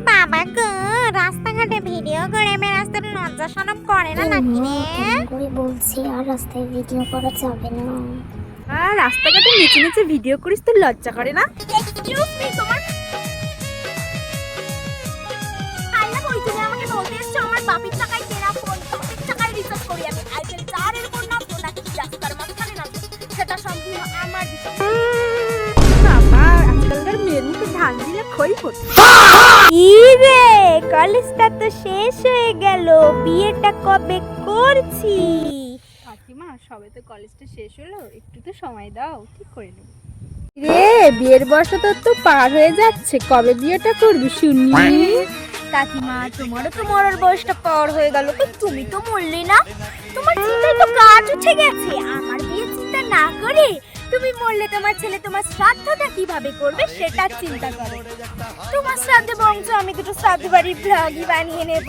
বাবা গো, রাস্তাঘাটে ভিডিও করে বেড়াতে লজ্জা শরম করে না নাকি রে? করে বলছি আর রাস্তায় ভিডিও করা যাবে না। আর রাস্তাঘাটে নিচে নিচে ভিডিও করিস তো লজ্জা করে না? এক্সকিউজ মি, তোমার আইলা কই? তুমি আমাকে বলতে এসছো আমার বাপির টাকায় কেনা ফোন, বাপির টাকায় রিচার্জ করি আমি। আইফেল টাওয়ারের ফোন না, ফোন নাকি রাস্তার মাঝখানে না, সেটা সম্পূর্ণ আমার বিষয়। বাবা, আজকালকার মেয়ের মুখে ধান দিলে খই ফোটে। কি রে, কলেজটা তো শেষ হয়ে গেল, বিয়েটা কবে করছি? কাকিমা, সবে তো কলেজটা শেষ হলো, একটু তো সময় দাও, ঠিক করে নেব। রে, বিয়ের বয়স তো পার হয়ে যাচ্ছে, কবে বিয়েটা করবি শুনি? কাকিমা, তোমারও তো মরার বয়সটা পার হয়ে গেল, তো তুমি তো মরলে না। তোমার চিন্তায় তো কাজ উঠে গেছে। আমার বিয়ে চিন্তা না করে তুমি মরলে তোমার ছেলে তোমার শ্রাদ্ধটা কিভাবে করবে সেটা চিন্তা করো। তোমার শ্রাদ্ধে বংশ আমি দুটো শ্রাদ্ধ বাড়ির ব্লগই বানিয়ে নেব।